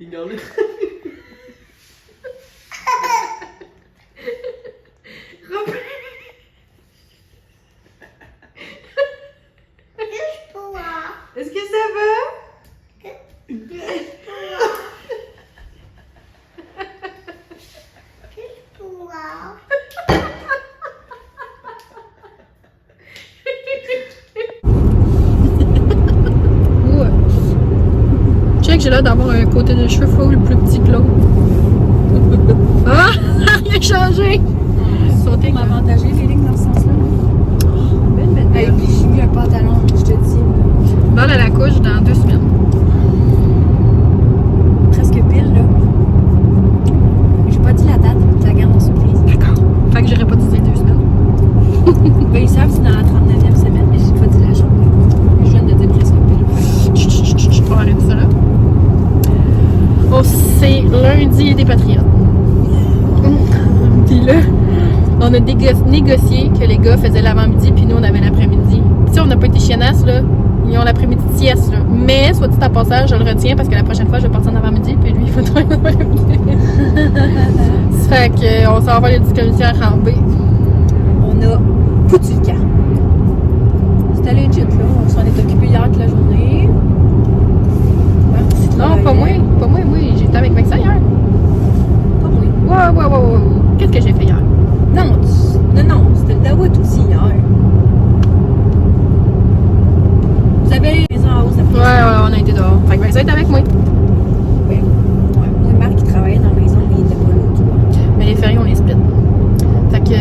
Il en est. Est-ce que ça va? Check, j'ai l'air d'avoir un côté de cheveux full plus petit que l'autre. Ah! Il a changé! Sauter pour m'avantager les lignes dans ce sens-là. Belle. Et puis j'ai mis un pantalon, je te dis. Balle à la couche dans 2 semaines. Presque pile, là. J'ai pas dit la date, tu la gardes en surprise. D'accord. Fait que j'aurais pas dit 2 semaines. Ben, ils savent c'est dans la 39e semaine, mais j'ai pas dit la journée. Je viens de dire presque pile. Chut, on va arrêter ça là. Oh, c'est lundi des Patriotes. Puis là, on a négocié que les gars faisaient l'avant-midi, puis nous, on avait l'après-midi. Tu sais, on n'a pas été chienasses, là. Ils ont l'après-midi de sieste, là. Mais, soit dit en passage, je le retiens parce que la prochaine fois, je vais partir en avant-midi, puis lui, il faut travailler en après-midi. Ça fait qu'on s'en va les discussions à rambé. On a foutu le camp. C'était legit, là. On s'en est occupé hier toute la journée. Ouais, Non, pas moi. Pas moi. Moi, j'étais avec Maxa hier. Pas moi. Ouais. Qu'est-ce que j'ai fait hier? Non, c'était le Dawout aussi hier. Vous avez les maisons en haut, ça fait Ouais, on a été dehors. Fait que Maxa est avec moi. Ouais. Moi, Marc qui travaillait dans la maison, mais il était pas là, tu vois. Mais les fériés, on les split. Fait que,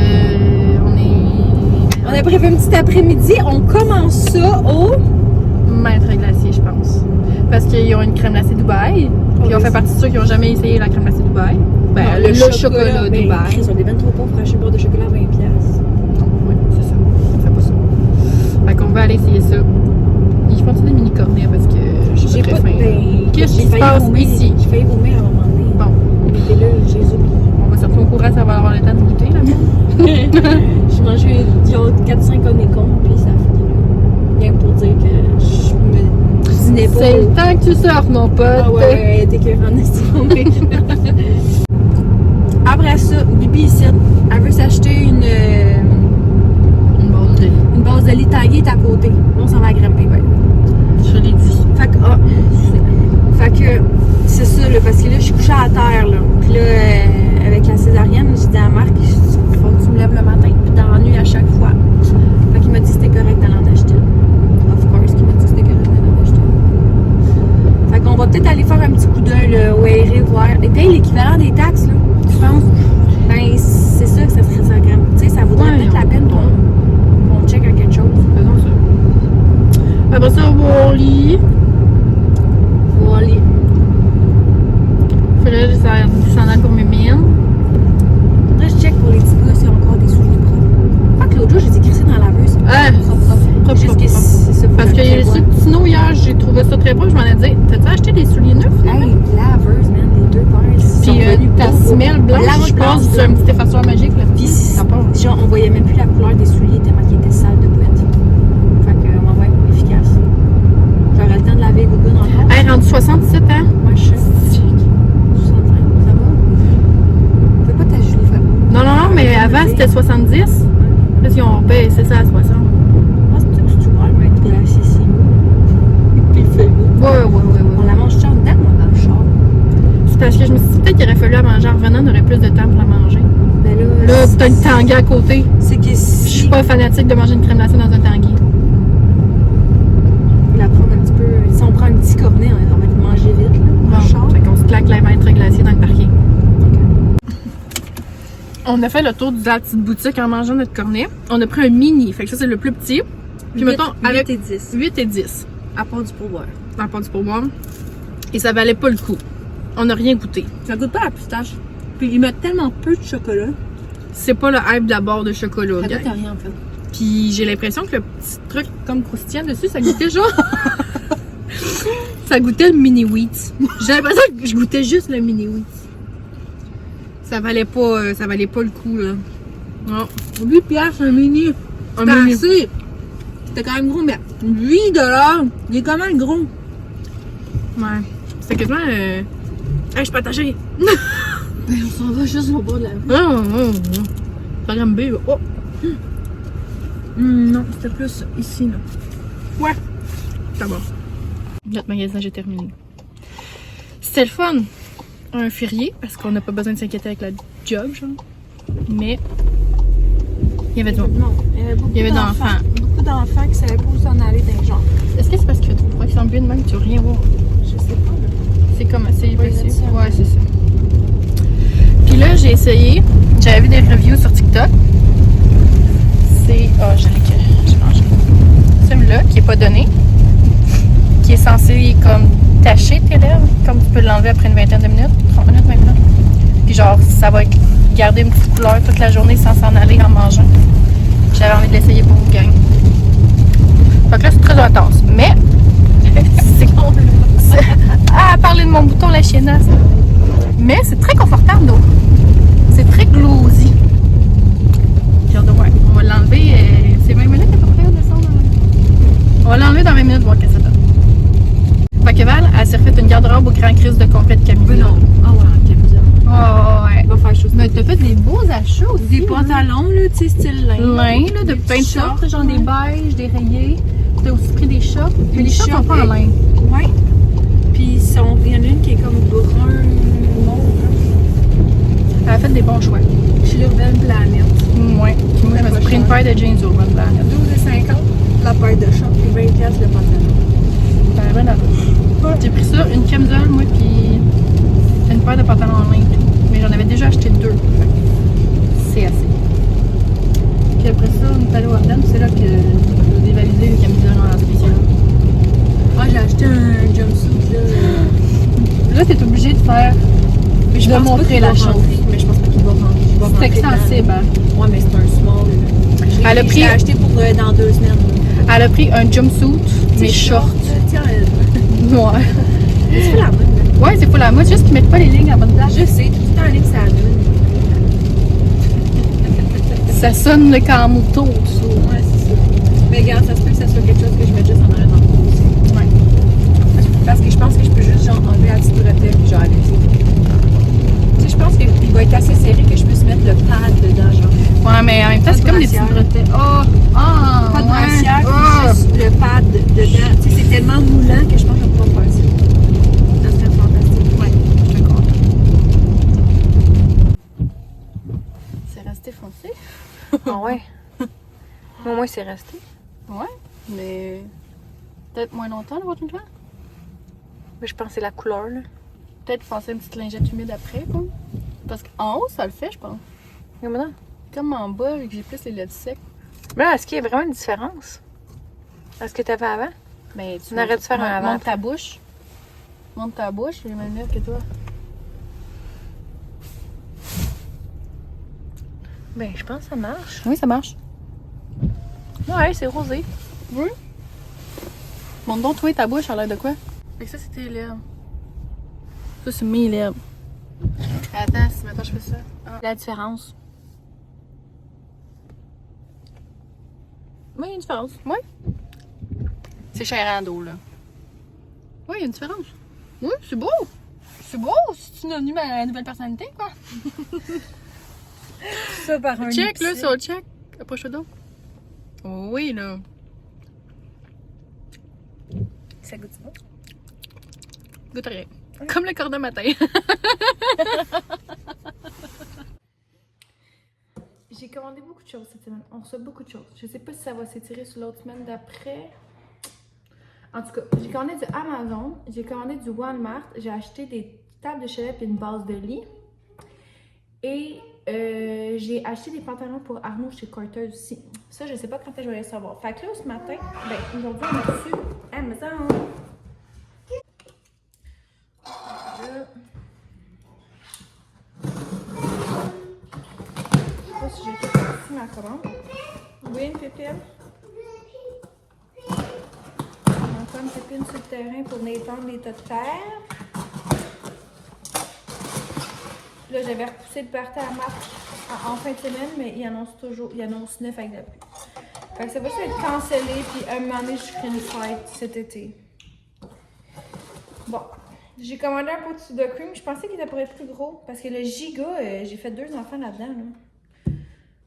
On a prévu un petit après-midi. On commence ça au... Maître glacier, je pense. Parce qu'ils ont une crème glacée Dubaï. Puis on fait partie de ceux qui n'ont jamais essayé la crème glacée Dubaï. Ben, Non, le chocolat ben, Dubaï. Ils sont des ben trop pauvres pour acheter une boîte de chocolat à 20$. Non, ouais, c'est ça. On fait pas ça. Fait qu'on va aller essayer ça. Ils font des mini cornets parce que je suis très faim. Qu'est-ce qui se passe ici? J'ai failli vomir à un moment donné. Bon, Il était là, Jésus. on va sortir au courant, ça va avoir le temps de goûter là. J'ai mangé 4-5 onécons, puis ça a fini là. Rien que pour dire que je me dînais pas. C'est le temps que tu sortes, mon pote. Ah ouais, t'es qu'un Après ça, Bibi ici, elle veut s'acheter une base de lit taillée à côté. Là, on s'en va à grimper, ben. Je l'ai dit. Fait que, c'est ça, là, parce que là, je suis couchée à terre, là. Puis là, avec la césarienne, j'ai dit à Marc, faut que tu me lèves le matin, puis dans la nuit à chaque fois. Fait qu'il m'a dit que c'était correct d'aller en acheter. Of course, qu'il m'a dit que c'était correct d'aller en acheter. Fait qu'on va peut-être aller faire un petit coup d'œil, là, au Aéré, voir. Et paye l'équivalent des taxes, là, je pense. Ben, c'est ça que ça serait ça, quand même. Tu sais, ça vaudrait peut-être la peine qu'on check à quelque chose. Faisons ça. Après ça, Wally. Faudrait que je s'en aille pour mes mines. Faudrait que je check pour les petits gars s'il y a encore des souliers propres. Pas que l'autre jour, j'ai écrit ça dans la laveuse. Ah! Propre. Juste que c'est ça. Parce qu'il y a le Tino hier, j'ai trouvé ça très beau. Je m'en ai dit, t'as-tu acheté des souliers neufs? Hey, laveuse, man, les 2 paires. Puis ta semelle blanche, je pense, c'est un petit effaceur magique. Là. Puis, ça part. genre, on voyait même plus la couleur des souliers tellement qu'ils étaient sales de boîte. Fait que, ouais, efficace. J'aurais le temps de laver les gougounes encore. Elle est rendue 67 ans. Moi, je sais. 65, ça va? Fais pas ta Julie Fabou. Non, mais avant, c'était 70. Là, ils ont baissé ça à 60. Ah, c'est peut-être que tu vois, le mettre glacé ici. Puis il fait beau. Ouais. On la mange-tu en dedans ou dans le char? C'est parce que je me suis dit peut-être qu'il aurait fallu la manger en revenant, on aurait plus de temps pour la manger. Ben Là, t'as une tanguy à côté. C'est que Je si suis pas fanatique de manger une crème glacée dans un tanguy. on la prendre un petit peu. Si on prend un petit cornet, on va le manger vite là, dans le char. Fait qu'on se claque les maîtres glacés dans le parking. On a fait le tour de la petite boutique en mangeant notre cornet. On a pris un mini, fait que ça c'est le plus petit. Puis mettons, avec 8 et 10. 8 et 10. À part du pourboire. À part du pourboire. Et ça valait pas le coup. On n'a rien goûté. Ça goûte pas la pistache. Puis ils mettent tellement peu de chocolat. C'est pas le hype de la barre de chocolat. Ça gars. goûte à rien en fait. Puis j'ai l'impression que le petit truc comme croustillant dessus, ça goûtait genre. Ça goûtait le mini wheat. J'ai l'impression que je goûtais juste le mini wheat. Ça valait pas le coup là. Non. 8 piastres un mini. Un C'était mini. assez. C'était quand même gros, mais 8 $. Il est quand même gros. Ouais. C'était quasiment Hey, je suis partagée. Ben, on s'en va juste au bord de la rue. Programme B, là. Oh! Non, c'était plus ici, là. Ouais. D'abord. Notre magasinage est terminé. C'était le fun. Un férié, parce qu'on n'a pas besoin de s'inquiéter avec la job, genre. Mais il y avait du monde. Il y avait beaucoup Il y avait d'enfants. Beaucoup d'enfants qui savaient pas où s'en aller dans les gens. Est-ce que c'est parce qu'il fait trop froid qu'ils sont bien de même que tu veux rien voir? Je sais pas, là. C'est comme assez Ouais, possible. c'est ça. Ouais, c'est ça. Puis là, j'ai essayé. J'avais vu des reviews sur TikTok. C'est. Oh, j'ai mangé. Celui-là, qui est pas donné. Qui est censé comme tacher tes lèvres. Comme tu peux l'enlever après une vingtaine de minutes. 30 minutes maintenant. Puis genre, ça va garder une petite couleur toute la journée sans s'en aller en mangeant. J'avais envie de l'essayer pour vous gang. Fait que là, c'est très intense. Mais. C'est con. Ah, parler de mon bouton, la chiennasse. Mais c'est très confortable d'eau. C'est très glossy. J'ai hâte de voir. On va l'enlever. C'est 20 minutes à peu près, descendre. On va l'enlever dans 20 minutes, voir qu'est-ce que ça donne. Fait que Val, elle s'est refait une garde-robe au grand crise de complète camisole. Mais non. Ah ouais, en camisole. Oh, ouais. Il va faire chaud. Mais t'as fait des beaux achats aussi. Des pantalons, là, tu sais, style lin. Lin, là, de Des plein de petits sortes. shorts, Genre des beiges, des rayés. T'as aussi pris des shorts. Mais les shorts sont shorts pas en lin. Ouais. Puis il y en a une qui est comme brun, mauve. Elle a fait des bons choix. Chez l'Urban Planet. Ouais. Puis moi, je me suis pris une paire de jeans Urban Planet. 12,50 la paire de shorts, puis 20$ le pantalon. Ben, rien à voir. J'ai pris ça, une camisole, moi, puis une paire de pantalons en lin et tout. Mais j'en avais déjà acheté 2. C'est assez. Puis après ça, on est allé au Ardennes, c'est là que j'ai dévalisé les camisoles en spécial. Ah, j'ai acheté un jumpsuit, là. Là, t'es obligé de faire. Mais je de pense pas montrer qu'il la va chose. rentrer. Mais je pense pas qu'il va rentrer. Il va C'est rentrer extensible, hein? dedans. Ouais, mais c'est un small, là. Elle a Je pris- l'ai acheté pour dans 2 semaines. Elle a pris un jumpsuit, mais short. Tiens, Noir. c'est la même. Ouais, c'est pas la mode, juste qu'ils mettent pas les lignes à bonne place. Je sais, tout le temps en ligne, ça donne. Ça sonne le camoto, ça. Ouais, c'est ça. Mais regarde, ça se peut que ça soit quelque chose que je mette juste en arrière dans le cou aussi. Ouais. Parce que je pense que je peux juste genre enlever la petite bretelle puis genre aller. Tu sais, je pense qu'il va être assez serré que je puisse mettre le pad dedans, genre. Ouais, mais en même temps, Pas c'est de comme des petites brassière. bretelles. Oh! Ah! Pas de ouais. brassière, Ah. puis juste le pad dedans. Tu sais, c'est tellement moulant que je pense que je vais pouvoir faire ça. Ça serait fantastique. Ouais, je suis contente. C'est resté foncé. Ah ouais? Au moins, c'est resté. Ouais, mais peut-être moins longtemps la prochaine fois. Mais je pense que c'est la couleur, là. Peut-être passer une petite lingette humide après, quoi. Parce qu'en haut, ça le fait, je pense. Et maintenant? Comme en bas, vu que j'ai plus les lèvres secs. Mais là, est-ce qu'il y a vraiment une différence? À ce que tu avais avant? Mais On aurait dû faire un avant. Monte ta bouche. Monte ta bouche, j'ai les mêmes lèvres que toi. Ben, je pense que ça marche. Oui, ça marche. Ouais, c'est rosé. Oui. Montre donc, toi, ta bouche, a l'air de quoi? Fait que ça, c'est tes lèvres. Ça, c'est mes lèvres. Attends, si maintenant je fais ça. Ah. La différence. Oui, il y a une différence. Oui. C'est cher en dos, là. Oui, il y a une différence. Oui, c'est beau. C'est beau. C'est devenu ma nouvelle personnalité, quoi. Ça par un Check, là, lipstick. sur le check. Approche-toi donc. Oui, là. Ça goûte bon. Goûte rien. Comme le corps de matin. J'ai commandé beaucoup de choses cette semaine. On reçoit beaucoup de choses. Je sais pas si ça va s'étirer sur l'autre semaine d'après. En tout cas, j'ai commandé du Amazon, j'ai commandé du Walmart, j'ai acheté des tables de chevet et une base de lit. Et j'ai acheté des pantalons pour Arnaud chez Carter's aussi. Ça, je sais pas quand je vais les savoir. Fait que là, ce matin, ben aujourd'hui, on a reçu Amazon. Là. Je sais pas si j'ai tout reçu ma commande. Oui, une pépine. Encore une pépine sur le terrain pour étendre les tas de terre. Là, j'avais repoussé le party à marque en fin de semaine, mais il annonce toujours, il annonce 9 avec la pluie. Fait que ça va juste être cancellé, puis un moment donné, je ferai une fête cet été. Bon, J'ai commandé un pot de Sudocrem. Je pensais qu'il était pour être plus gros. Parce que le giga, j'ai fait 2 enfants là-dedans. Là.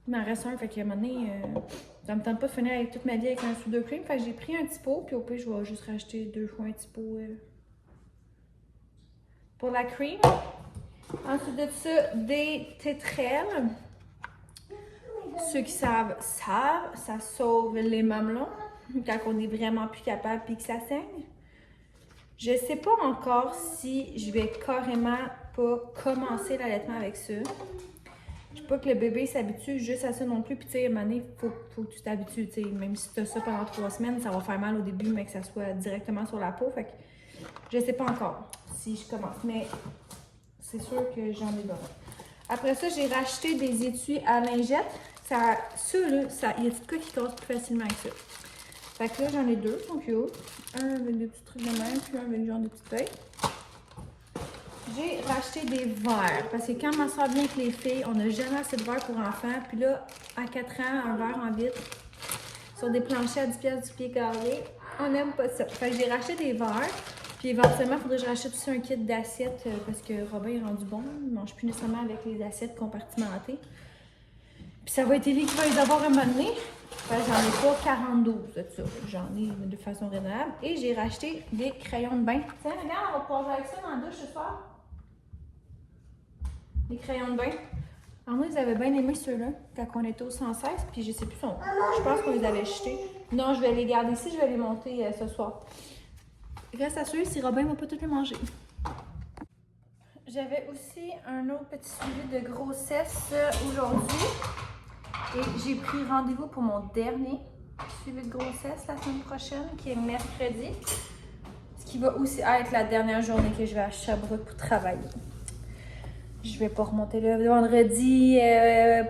Il m'en reste un. Fait qu'à un moment donné, ça me tente pas de finir avec toute ma vie avec un Sudocrem. Fait que j'ai pris un petit pot. Puis au pire, je vais juste racheter 2 fois un petit pot pour la cream. Ensuite de ça, des tétrelles. Ceux qui savent, ça sauve les mamelons quand on est vraiment plus capable et que ça saigne. Je sais pas encore si je vais carrément pas commencer l'allaitement avec ça. Je veux pas que le bébé s'habitue juste à ça non plus. Puis tu sais, à un moment donné, faut que tu t'habitues. Tu sais, même si tu as ça pendant 3 semaines, ça va faire mal au début, mais que ça soit directement sur la peau. Fait que je sais pas encore si je commence. Mais c'est sûr que j'en ai besoin. Après ça, j'ai racheté des étuis à lingettes. Ça là, il y a des trucs qui cassent plus facilement que ça. Fait que là, j'en ai 2, donc cute. Un avec des petits trucs de même, puis un avec genre des petites feuilles. J'ai racheté des verres, parce que quand ma soeur vient avec les filles, on n'a jamais assez de verres pour enfants. Puis là, à 4 ans, un verre en vitre, sur des planchers à 10 pièces du pied carré, on n'aime pas ça. Fait que j'ai racheté des verres. Puis éventuellement, il faudrait que je rachète aussi un kit d'assiettes, parce que Robin est rendu bon. Il ne mange plus nécessairement avec les assiettes compartimentées. Puis ça va être lui qui va les avoir un moment donné. J'en ai pas 42 de ça. J'en ai de façon raisonnable. Et j'ai racheté des crayons de bain. Tiens, regarde, on va pouvoir jouer avec ça dans la douche ce soir. Des crayons de bain. Alors moi, ils avaient bien aimé ceux-là quand on était au 116. Puis je sais plus son. Je pense qu'on les avait jetés. Non, je vais les garder ici. Je vais les monter ce soir. Reste assuré si Robin ne va pas tout les manger. J'avais aussi un autre petit suivi de grossesse aujourd'hui. Et j'ai pris rendez-vous pour mon dernier suivi de grossesse la semaine prochaine, qui est mercredi. Ce qui va aussi être la dernière journée que je vais à Sherbrooke pour travailler. Je vais pas remonter le vendredi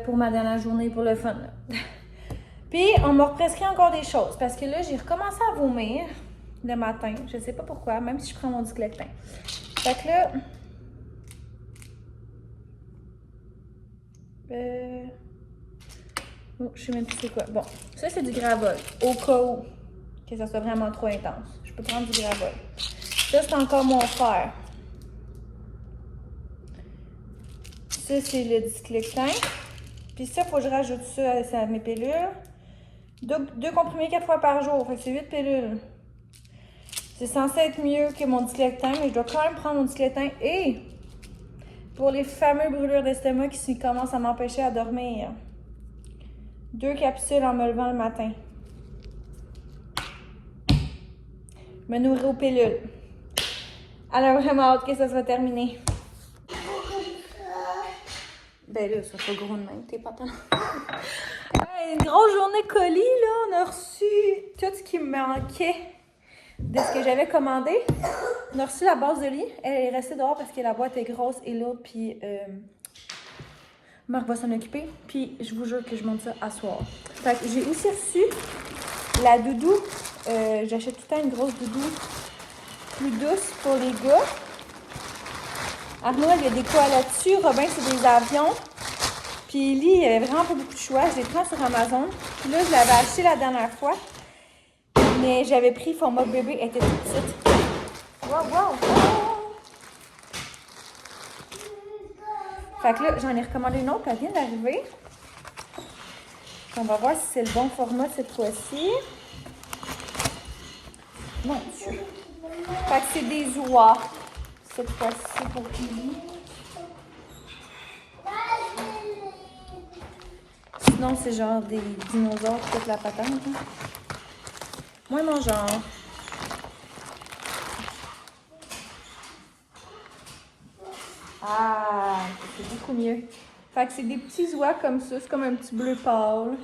pour ma dernière journée pour le fun. Là. Puis, on m'a prescrit encore des choses parce que là, j'ai recommencé à vomir le matin. Je sais pas pourquoi, même si je prends mon Diclofenac. Fait que là... Oh, je sais même plus c'est quoi. Bon, ça c'est du Gravol. Au cas où que ça soit vraiment trop intense. Je peux prendre du Gravol. Ça c'est encore mon fer. Ça c'est le Diclofenac. Puis ça, il faut que je rajoute ça à mes pilules. 2 comprimés 4 fois par jour. Fait que c'est 8 pilules. C'est censé être mieux que mon Diclofenac, mais je dois quand même prendre mon Diclofenac. Et pour les fameux brûlures d'estomac qui commencent à m'empêcher à dormir. 2 capsules en me levant le matin. Me nourrir aux pilules. Alors vraiment hâte que ça soit terminé. Ben là, ça fait gros de même, tes pantalons. Une grosse journée colis, là. On a reçu tout ce qui me manquait de ce que j'avais commandé. On a reçu la base de lit. Elle est restée dehors parce que la boîte est grosse et lourde, puis... Marc va s'en occuper, puis je vous jure que je monte ça à soir. Fait que j'ai aussi reçu la doudou. J'achète tout le temps une grosse doudou plus douce pour les gars. Arnaud, il y a des quoi là-dessus. Robin, c'est des avions. Puis Ellie, il y avait vraiment pas beaucoup de choix. Je les prends sur Amazon. Puis là, je l'avais acheté la dernière fois. Mais j'avais pris format bébé, elle était toute petite. Wow, wow, wow! Fait que là, j'en ai recommandé une autre, elle vient d'arriver. On va voir si c'est le bon format cette fois-ci. Mon Dieu. Fait que c'est des oies cette fois-ci pour Lily. Sinon, c'est genre des dinosaures, toute la patente. Hein. Moi, mon genre. Ah, c'est beaucoup mieux. Fait que c'est des petits oies comme ça, c'est comme un petit bleu pâle.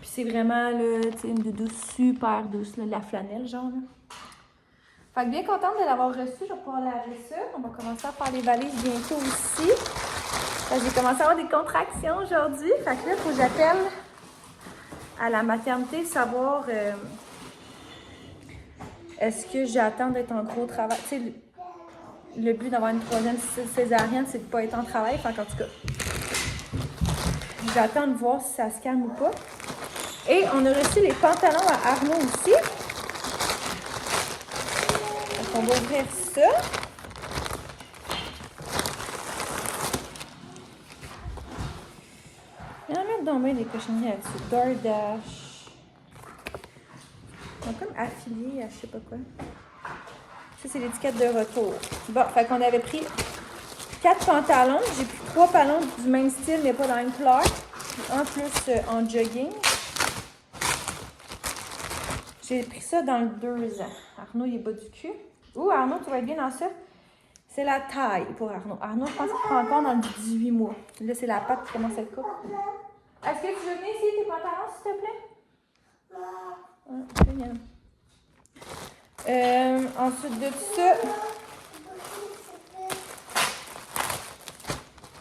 Puis c'est vraiment là, une doudou super douce, là, de la flanelle genre. Là. Fait que bien contente de l'avoir reçu, je vais pouvoir laver ça. On va commencer à faire les valises bientôt aussi. Fait que j'ai commencé à avoir des contractions aujourd'hui. Fait que là, il faut que j'appelle à la maternité savoir est-ce que j'attends d'être en gros travail. Tu sais, le but d'avoir une 3e césarienne, c'est de ne pas être en travail. Enfin, en tout cas, j'attends de voir si ça se calme ou pas. Et on a reçu les pantalons à Arnaud aussi. Donc, on va ouvrir ça. Il y en a mettre dans le des cochonneries là-dessus. DoorDash. Ils sont comme affiliés à je sais pas quoi. Ça, c'est l'étiquette de retour. Bon, fait qu'on avait pris 4 pantalons. J'ai pris 3 pantalons du même style, mais pas dans une couleur. Un plus en jogging. J'ai pris ça dans le 2 ans. Arnaud, il est bas du cul. Ouh, Arnaud, tu vas être bien dans ça. C'est la taille pour Arnaud. Arnaud, je pense qu'il prend encore dans le 18 mois. Là, c'est la patte qui commence à être courte. Est-ce que tu veux venir essayer tes pantalons, s'il te plaît? Ah, génial. Ensuite de ça,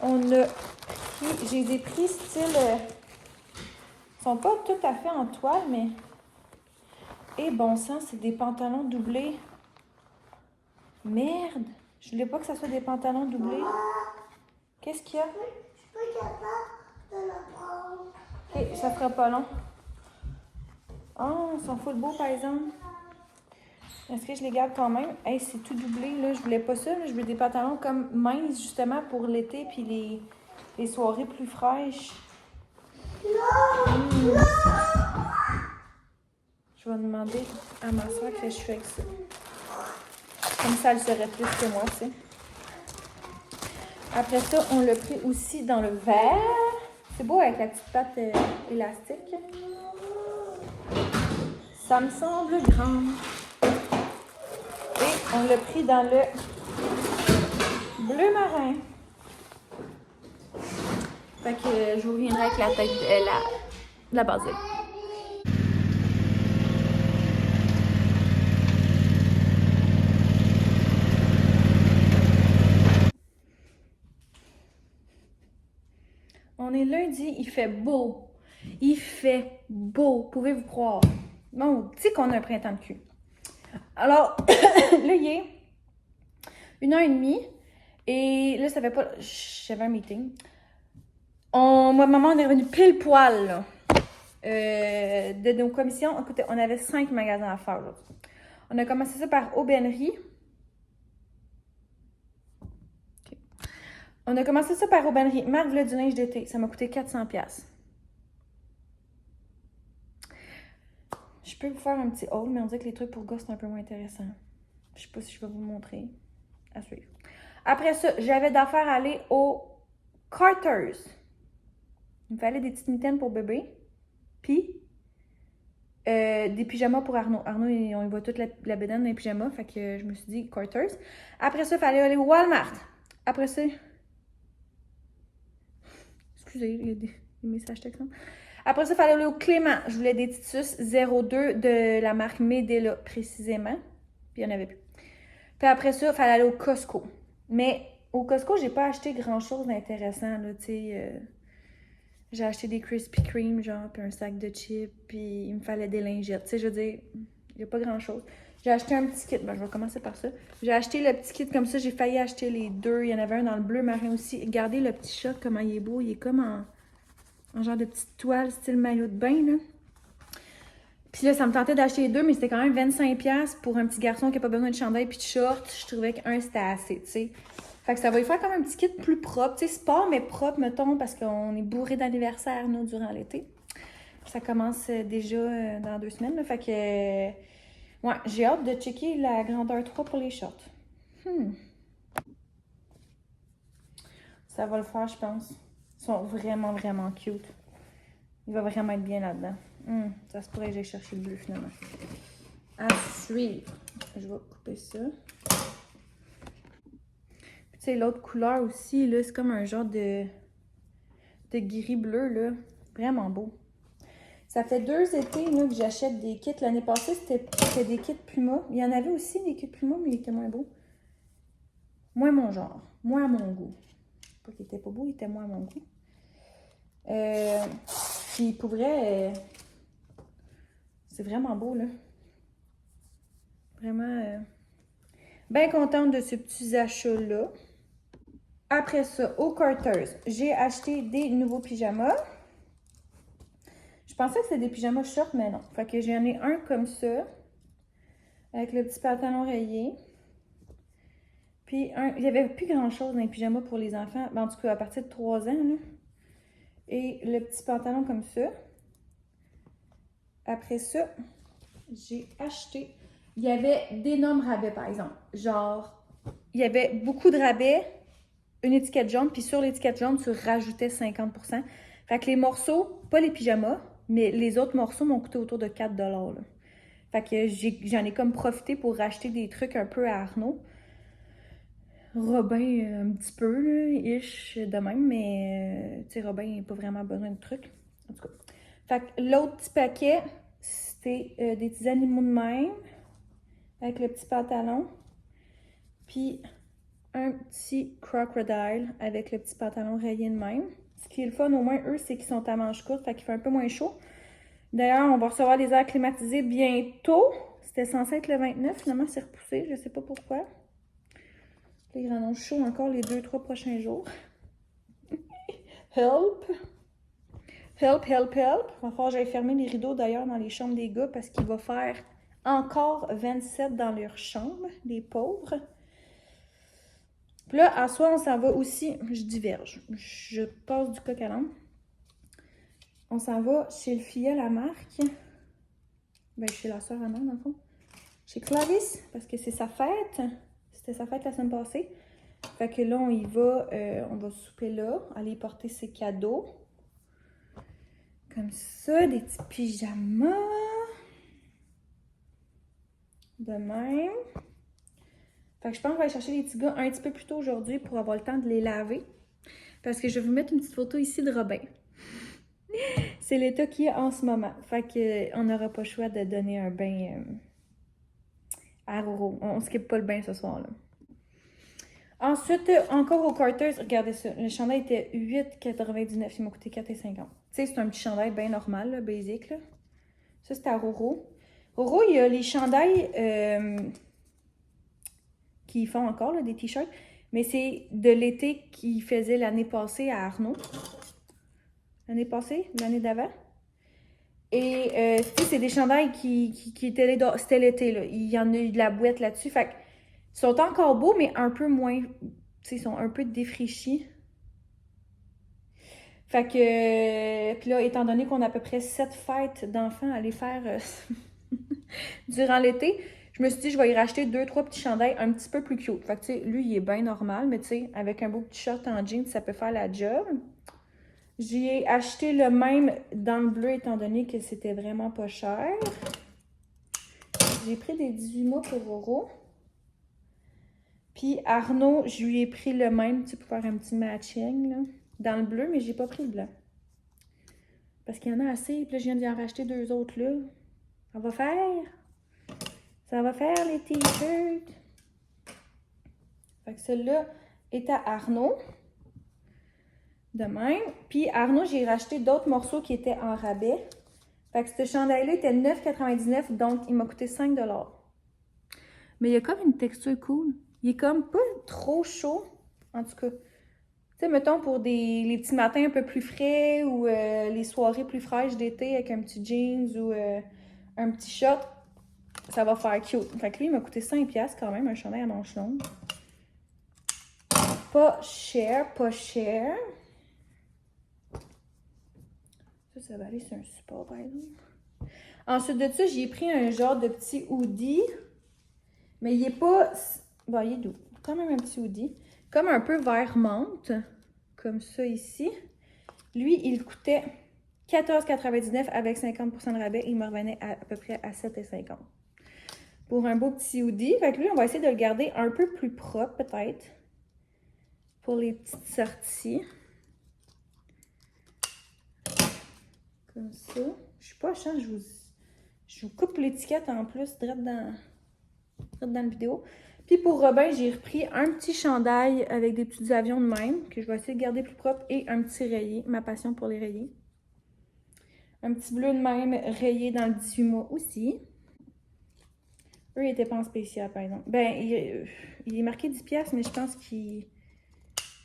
on a pris, je les ai pris style, ils sont pas tout à fait en toile, mais, et bon sang, c'est des pantalons doublés. Merde, je voulais pas que ça soit des pantalons doublés. Qu'est-ce qu'il y a? Je suis pas capable de le prendre. Ok, ça fera pas long. Oh, ils sont full beaux par exemple. Est-ce que je les garde quand même? Hey, c'est tout doublé, là. Je voulais pas ça, là. Je voulais des pantalons comme minces, justement, pour l'été, puis les soirées plus fraîches. Je vais demander à ma soeur que je fais avec ça. Comme ça, elle serait plus que moi, tu sais. Après ça, on l'a pris aussi dans le vert. C'est beau avec la petite patte élastique. Ça me semble grand. Et on l'a pris dans le bleu marin. Fait que je vous reviendrai avec la tête, la base. On est lundi, il fait beau. Il fait beau, pouvez-vous croire. Bon, tu sais qu'on a un printemps de cul. Alors, là, il est 1h30 et là, ça fait pas... J'avais un meeting. Moi, maman, on est revenu pile poil, là, de nos commissions. Écoutez, on avait 5 magasins à faire aujourd'hui. On a commencé ça par Aubainerie. Okay. On a commencé ça par Aubainerie. Marc voulait du linge d'été. Ça m'a coûté 400$. Je peux vous faire un petit haul, mais on dirait que les trucs pour gosses sont un peu moins intéressants. Je sais pas si je vais vous montrer. À suivre. Après ça, j'avais d'affaires à aller au Carter's. Il me fallait des petites mitaines pour bébé. Puis, des pyjamas pour Arnaud. Arnaud, on y voit toute la bédaine dans les pyjamas. Fait que je me suis dit Carter's. Après ça, il fallait aller au Walmart. Après ça... Excusez, il y a des messages textants. Après ça, il fallait aller au Clément. Je voulais des Titus 02 de la marque Medela, précisément. Puis il n'y en avait plus. Puis après ça, il fallait aller au Costco. Mais au Costco, j'ai pas acheté grand-chose d'intéressant, là, tu sais. J'ai acheté des Krispy Kreme, genre, puis un sac de chips, puis il me fallait des lingettes. Tu sais, je veux dire, il n'y a pas grand-chose. J'ai acheté un petit kit. Ben, je vais commencer par ça. J'ai acheté le petit kit comme ça. J'ai failli acheter les deux. Il y en avait un dans le bleu marin aussi. Regardez le petit chat, comment il est beau. Il est comme en genre de petite toile, style maillot de bain, là. Puis là, ça me tentait d'acheter les deux, mais c'était quand même 25$ pour un petit garçon qui n'a pas besoin de chandail puis de short. Je trouvais qu'un, c'était assez, tu sais. Fait que ça va lui faire comme un petit kit plus propre, tu sais, sport, mais propre, mettons, parce qu'on est bourré d'anniversaire, nous, durant l'été. Ça commence déjà dans 2 semaines, là. Fait que, ouais, j'ai hâte de checker la grandeur 3 pour les shorts. Ça va le faire, je pense. Ils sont vraiment, vraiment cute. Il va vraiment être bien là-dedans. Ça se pourrait que j'aille chercher le bleu, finalement. À suivre. Je vais couper ça. Tu sais, l'autre couleur aussi, là, c'est comme un genre de gris-bleu, là. Vraiment beau. Ça fait 2 étés, là, que j'achète des kits. L'année passée, c'était des kits Puma. Il y en avait aussi des kits Puma, mais ils étaient moins beaux. Moins mon genre. Moins à mon goût. Pas qu'il était pas beau, il était moins à mon goût. Puis, pour vrai, c'est vraiment beau, là. Vraiment, bien contente de ces petits achats-là. Après ça, au Carter's, j'ai acheté des nouveaux pyjamas. Je pensais que c'était des pyjamas shorts, mais non. Fait que j'en ai un comme ça, avec le petit pantalon rayé. Puis, il n'y avait plus grand-chose dans les pyjamas pour les enfants. Ben, en tout cas, à partir de 3 ans, là. et le petit pantalon comme ça. Après ça, j'ai acheté... Il y avait d'énormes rabais, par exemple. Genre, il y avait beaucoup de rabais, une étiquette jaune, puis sur l'étiquette jaune, tu rajoutais 50%. Fait que les morceaux, pas les pyjamas, mais les autres morceaux m'ont coûté autour de 4 $. Là. Fait que j'en ai comme profité pour racheter des trucs un peu à Arnaud. Robin, un petit peu, là, ish, de même, mais, tu sais, Robin n'a pas vraiment besoin de trucs. En tout cas. Fait que l'autre petit paquet, c'était des petits animaux de même, avec le petit pantalon, puis un petit crocodile avec le petit pantalon rayé de même. Ce qui est le fun, au moins, eux, c'est qu'ils sont à manches courtes, fait qu'il fait un peu moins chaud. D'ailleurs, on va recevoir les airs climatisés bientôt. C'était censé être le 29, finalement, c'est repoussé, je sais pas pourquoi. Les grands chauds encore les 2-3 prochains jours. Help! Help, help, help! Il va falloir que j'aille fermer les rideaux d'ailleurs dans les chambres des gars parce qu'il va faire encore 27 dans leur chambre, les pauvres. Puis là, à soir, on s'en va aussi. Je diverge. Je passe du coq à l'âne. On s'en va chez le filleul à Marc. Ben, chez la soeur à Marc, dans le fond. Chez Clarisse, parce que c'est sa fête. C'était sa fête la semaine passée. Fait que là, on y va. On va souper là. Aller porter ses cadeaux. Comme ça, des petits pyjamas. De même. Fait que je pense qu'on va aller chercher les petits gars un petit peu plus tôt aujourd'hui pour avoir le temps de les laver. Parce que je vais vous mettre une petite photo ici de Robin. C'est l'état qu'il y a en ce moment. Fait qu'on n'aura pas le choix de donner un bain à Roro. On skip pas le bain ce soir-là. Ensuite, encore au Carter's, regardez ça. Le chandail était 8,99. Il m'a coûté 4,50. Tu sais, c'est un petit chandail bien normal, là, basic. Là. Ça, c'était à Roro. Roro, il y a les chandails qui font encore, là, des t-shirts. Mais c'est de l'été qu'ils faisaient l'année passée à Arnaud. L'année passée? L'année d'avant? Et c'est des chandails qui étaient c'était l'été, là. Il y en a eu de la boîte là-dessus. Fait que, ils sont encore beaux, mais un peu moins. Tu sais, ils sont un peu défraîchis. Fait que. Puis là, étant donné qu'on a à peu près 7 fêtes d'enfants à aller faire durant l'été, je me suis dit, je vais y racheter 2-3 petits chandails un petit peu plus cute. Fait que, tu sais, lui, il est bien normal, mais tu sais, avec un beau petit short en jeans, ça peut faire la job. J'ai acheté le même dans le bleu, étant donné que c'était vraiment pas cher. J'ai pris des 18 mois pour Roro. Puis Arnaud, je lui ai pris le même, tu sais, pour faire un petit matching, là, dans le bleu, mais j'ai pas pris le blanc. Parce qu'il y en a assez, puis là, je viens d'y en racheter 2 autres, là. Ça va faire. Ça va faire les t-shirts. Fait que celui-là est à Arnaud. De même. Puis Arnaud, j'ai racheté d'autres morceaux qui étaient en rabais. Fait que ce chandail-là était 9,99, donc il m'a coûté 5 $. Mais il y a comme une texture cool. Il est comme pas trop chaud, en tout cas. Tu sais, mettons pour les petits matins un peu plus frais ou les soirées plus fraîches d'été avec un petit jeans ou un petit short, ça va faire cute. Fait que lui, il m'a coûté 5 $ quand même, un chandail à manches longues. Pas cher, pas cher. Ça va aller sur un support, par exemple. Ensuite de ça, j'ai pris un genre de petit hoodie. Mais il est pas... Bon, il est doux. Quand même un petit hoodie. Comme un peu vert menthe. Comme ça ici. Lui, il coûtait 14,99 avec 50% de rabais. Il me revenait à peu près à 7,50. Pour un beau petit hoodie. Fait que lui, on va essayer de le garder un peu plus propre, peut-être. Pour les petites sorties. Comme ça. Je suis pas chance, je vous coupe l'étiquette en plus, direct dans la vidéo. Puis pour Robin, j'ai repris un petit chandail avec des petits avions de même, que je vais essayer de garder plus propre, et un petit rayé, ma passion pour les rayés. Un petit bleu de même, rayé dans le 18 mois aussi. Eux, ils n'étaient pas en spécial, par exemple. Ben, il est marqué 10 $, mais je pense qu'il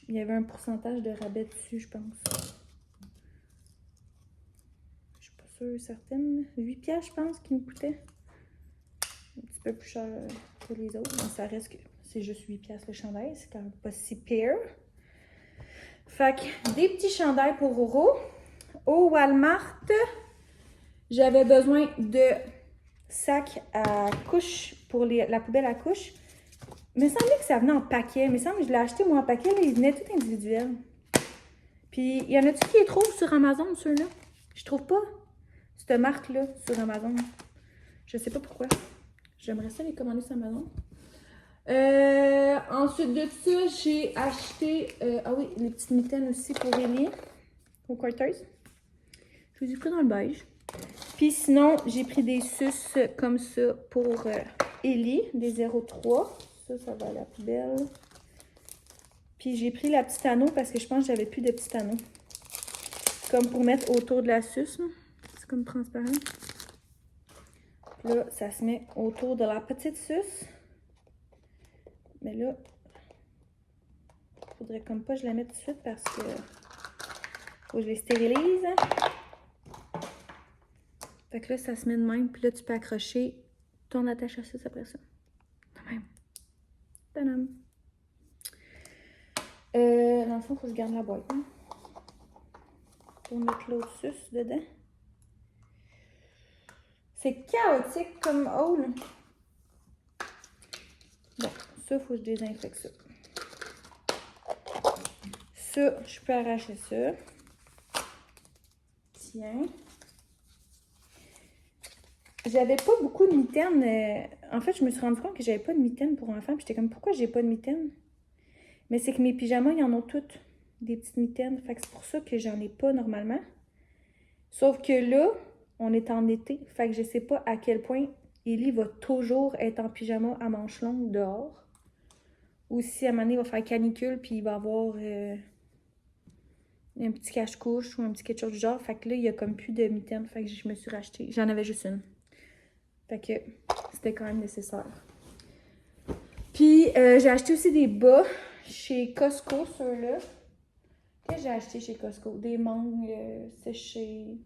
y avait un pourcentage de rabais dessus, je pense. Certaines 8 $, je pense, qui me coûtait. Un petit peu plus cher que les autres, mais ça reste que c'est juste 8 $ le chandail, c'est quand même pas si pire. Fait que des petits chandails pour Roro. au Walmart, j'avais besoin de sacs à couches pour la poubelle à couches. Il me semblait que ça venait en paquet. Il me semble que je l'ai acheté moi en paquet, là, ils venaient tout individuels. Puis, il y en a-tu qui les trouvent sur Amazon, ceux-là? Je trouve pas cette marque-là sur Amazon. Je sais pas pourquoi. J'aimerais ça les commander sur Amazon. Ensuite de ça, j'ai acheté ah oui, les petites mitaines aussi pour Ellie au Carter's. Je les ai pris dans le beige. Puis sinon, j'ai pris des suces comme ça pour Ellie, des 0,3. Ça va à la poubelle. Puis j'ai pris la petite anneau parce que je pense que j'avais plus de petit anneau. Comme pour mettre autour de la suce. C'est comme transparent. Puis là, ça se met autour de la petite suce. Mais là, il faudrait comme pas que je la mette tout de suite parce que faut que je les stérilise. Fait que là, ça se met de même. Puis là, tu peux accrocher ton attache à suce après ça. De même. Tadam! Dans le fond, il faut que je garde la boîte. Hein, pour mettre l'autre suce dedans. C'est chaotique comme haul. Bon, ça, il faut que je désinfecte ça. Ça, je peux arracher ça. Tiens. J'avais pas beaucoup de mitaines. En fait, je me suis rendu compte que j'avais pas de mitaines pour enfants. Puis j'étais comme, pourquoi j'ai pas de mitaines? Mais c'est que mes pyjamas, ils en ont toutes des petites mitaines. Fait que c'est pour ça que j'en ai pas normalement. Sauf que là, on est en été. Fait que je sais pas à quel point Ellie va toujours être en pyjama à manches longues dehors. Ou si à un moment donné, il va faire canicule puis il va avoir un petit cache-couche ou un petit quelque chose du genre. Fait que là, il y a comme plus de mitaines. Fait que je me suis racheté. J'en avais juste une. Fait que c'était quand même nécessaire. Puis j'ai acheté aussi des bas chez Costco, ceux-là. Qu'est-ce que j'ai acheté chez Costco? Des mangues séchées,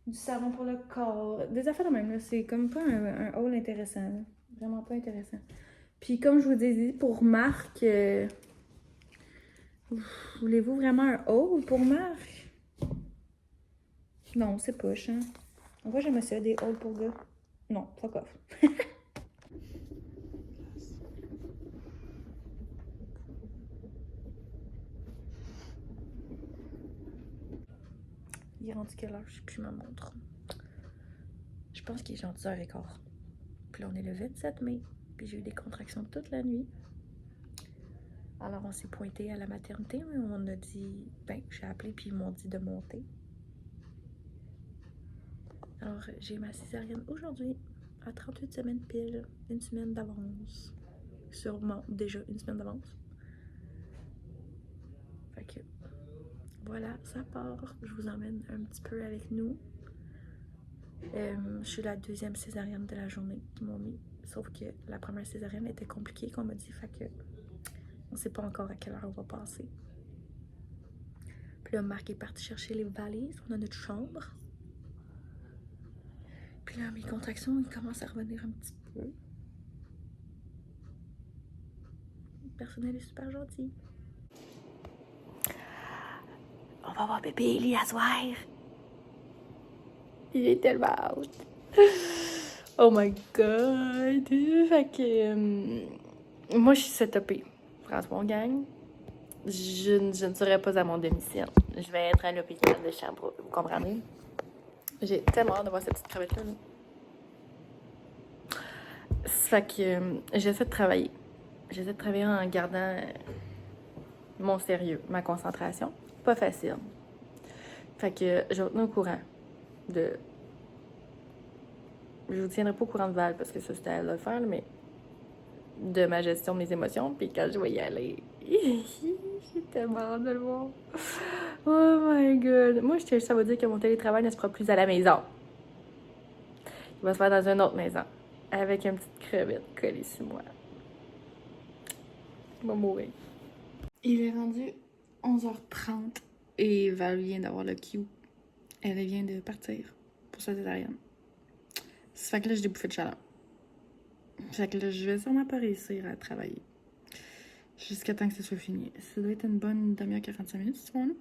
du savon pour le corps, des affaires de même, là. C'est comme pas un haul intéressant, là. Vraiment pas intéressant. Puis comme je vous ai dit, pour Marc, voulez-vous vraiment un haul pour Marc? Non, c'est poche, hein. Pourquoi j'aime ça, des hauls pour gars? Non, fuck off. Il est rendu quelle heure? Je sais plus ma montre. Je pense qu'il est genre 10h15. Puis là, on est le 27 mai. Puis j'ai eu des contractions toute la nuit. Alors, on s'est pointé à la maternité. Mais on a dit... Ben, j'ai appelé puis ils m'ont dit de monter. Alors, j'ai ma césarienne aujourd'hui. À 38 semaines pile. Une semaine d'avance. Sûrement déjà une semaine d'avance. Fait que... Voilà, ça part. Je vous emmène un petit peu avec nous. Je suis la deuxième césarienne de la journée qu'ils m'ont mis. Sauf que la première césarienne était compliquée, qu'on m'a dit. Fait que on sait pas encore à quelle heure on va passer. Puis là, Marc est parti chercher les valises. On a notre chambre. Puis là, mes contractions, ils commencent à revenir un petit peu. Le personnel est super gentil. On va voir bébé Ellie à soir. Il est tellement out. Oh my god. Fait que... moi, je suis setupée. François, gang. Je ne serai pas à mon domicile. Je vais être à l'hôpital de Sherbrooke. Vous comprenez? J'ai tellement hâte de voir cette petite crevette-là. Fait que j'essaie de travailler. J'essaie de travailler en gardant mon sérieux, ma concentration. Pas facile. Fait que je vais vous tenir au courant de... Je vous tiendrai pas au courant de Val parce que ça c'était à elle de le faire, mais de ma gestion de mes émotions. Puis quand je vais y aller, j'ai tellement hâte de le voir. Oh my god. Moi, ça veut dire que mon télétravail ne se fera plus à la maison. Il va se faire dans une autre maison. Avec une petite crevette collée sur moi. Il va mourir. Il est rendu 11h30 et Val vient d'avoir le Q. Elle vient de partir pour sa césarienne. Ça fait que là, j'ai des bouffées de chaleur. Fait que là, je vais sûrement pas réussir à travailler. Jusqu'à temps que ça soit fini. Ça doit être une bonne demi-heure, 45 minutes, ce moment-là.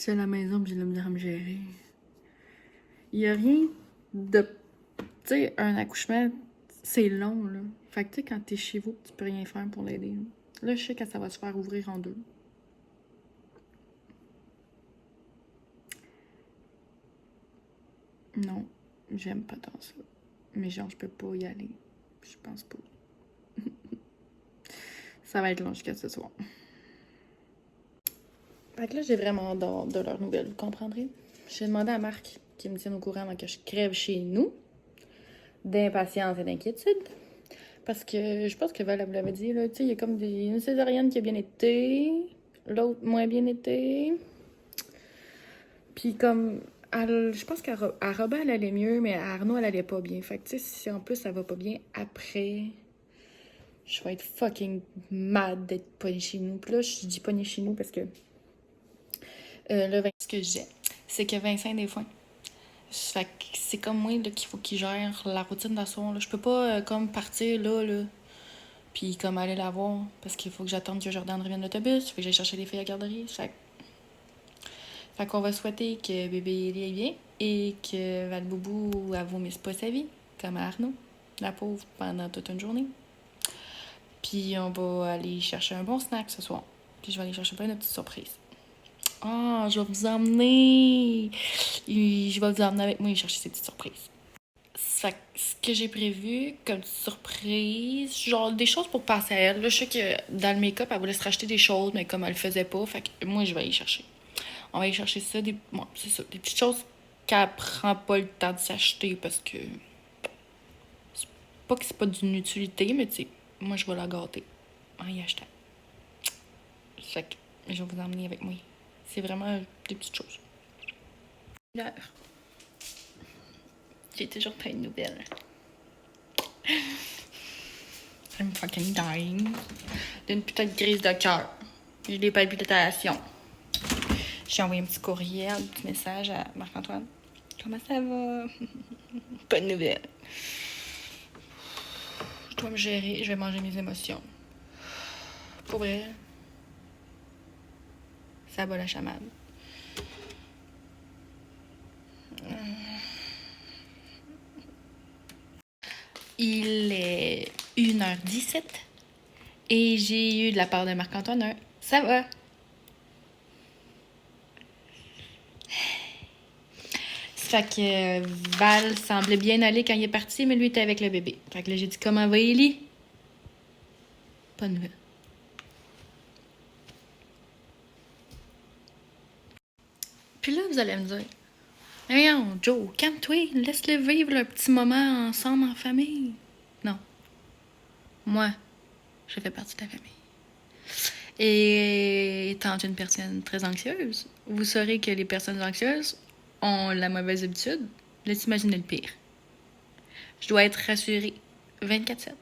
seule à la maison puis j'ai de la misère à me gérer. Il y a rien de... Tu sais, un accouchement, c'est long, là. Fait que tu sais, quand t'es chez vous, tu peux rien faire pour l'aider. Là, je sais que ça va se faire ouvrir en deux. Non, j'aime pas tant ça. Mais genre, je peux pas y aller. Je pense pas. Ça va être long jusqu'à ce soir. Fait que là, j'ai vraiment hâte de leurs nouvelles, vous comprendrez. J'ai demandé à Marc qu'il me tienne au courant avant que je crève chez nous. D'impatience et d'inquiétude. Parce que je pense que Val vous l'avait dit, là, tu sais, il y a comme une césarienne qui a bien été, l'autre moins bien été. Puis comme, je pense qu'à Robin, elle allait mieux, mais à Arnaud, elle allait pas bien. Fait que tu sais, si en plus, ça va pas bien après, je vais être fucking mad d'être pognée chez nous. Puis là, je dis pognée chez nous parce que ce que j'ai, c'est que Vincent, des fois, fait que c'est comme moi là, qu'il faut qu'il gère la routine d'assaut. Je peux pas comme partir là, puis comme aller la voir parce qu'il faut que j'attende que Jordan revienne de l'autobus, faut que j'aille chercher les filles à la garderie. Fait qu'on va souhaiter que bébé aille bien et que Val-Boubou ne vomisse pas sa vie, comme à Arnaud, la pauvre, pendant toute une journée. Puis on va aller chercher un bon snack ce soir. Puis je vais aller chercher plein de petites surprises. Ah, je vais vous emmener. Je vais vous emmener avec moi et chercher ces petites surprises. Fait que ce que j'ai prévu comme surprise, genre des choses pour passer à elle. Là, je sais que dans le make-up, elle voulait se racheter des choses, mais comme elle le faisait pas, fait que moi, je vais aller chercher. On va aller chercher ça, c'est ça, des petites choses qu'elle prend pas le temps de s'acheter parce que. C'est pas que c'est pas d'une utilité, mais tu sais, moi, je vais la gâter en y achetant. Fait que je vais vous emmener avec moi. C'est vraiment des petites choses. L'heure. J'ai toujours pas une nouvelle. I'm fucking dying. D'une putain de crise de cœur. J'ai des palpitations. J'ai envoyé un petit courriel, un petit message à Marc-Antoine. Comment ça va? Pas de nouvelles. Je dois me gérer, je vais manger mes émotions. Pour vrai, ça bat la chamade. Il est 1h17 et j'ai eu de la part de Marc-Antoine un « Ça va? » Fait que Val semblait bien aller quand il est parti, mais lui était avec le bébé. Fait que là, j'ai dit « Comment va Ellie? » Pas de nouvelles. Puis là, vous allez me dire « Voyons, Joe, calme-toi, laisse-le vivre le petit moment ensemble en famille. » Non. Moi, je fais partie de la famille. Et étant une personne très anxieuse, vous saurez que les personnes anxieuses ont la mauvaise habitude de s'imaginer le pire. Je dois être rassurée 24/7.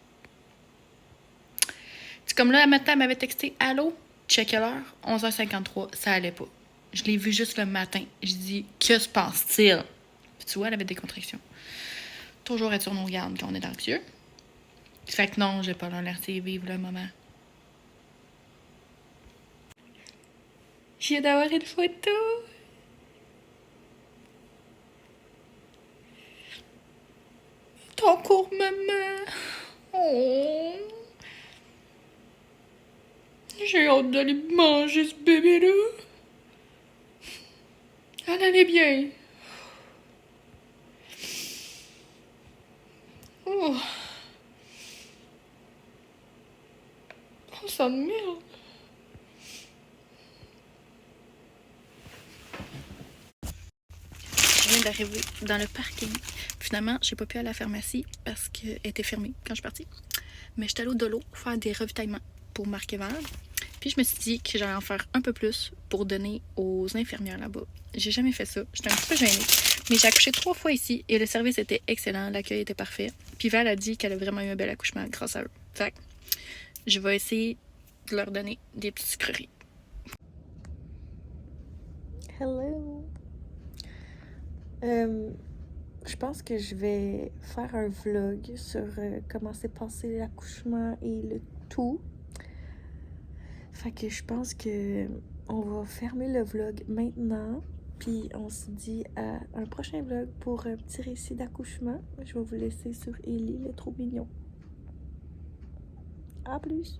C'est comme là, matin, elle m'avait texté « Allô? » Check l'heure, 11h53, ça allait pas. Je l'ai vue juste le matin. J'ai dit « Que se passe-t-il? » Puis tu vois, elle avait des contractions. Toujours être sur nos gardes quand on est anxieux. Fait que non, j'ai pas l'alerter vivre le moment. Je viens d'avoir une photo. Ton cours, maman. Oh. J'ai hâte d'aller manger ce bébé-là. Elle allait bien. Oh. On s'emmerde. Je viens d'arriver dans le parking. Finalement, j'ai pas pu aller à la pharmacie parce qu'elle était fermée quand je suis partie. Mais j'étais allée au Dolo faire des ravitaillements pour Marc et Val. Puis je me suis dit que j'allais en faire un peu plus pour donner aux infirmières là-bas. J'ai jamais fait ça. J'étais un petit peu gênée. Mais j'ai accouché 3 fois ici et le service était excellent. L'accueil était parfait. Puis Val a dit qu'elle a vraiment eu un bel accouchement grâce à eux. Fait que je vais essayer de leur donner des petites sucreries. Hello! Je pense que je vais faire un vlog sur comment s'est passé l'accouchement et le tout. Fait que je pense que on va fermer le vlog maintenant. Puis on se dit à un prochain vlog pour un petit récit d'accouchement. Je vais vous laisser sur Ellie, le trop mignon. À plus!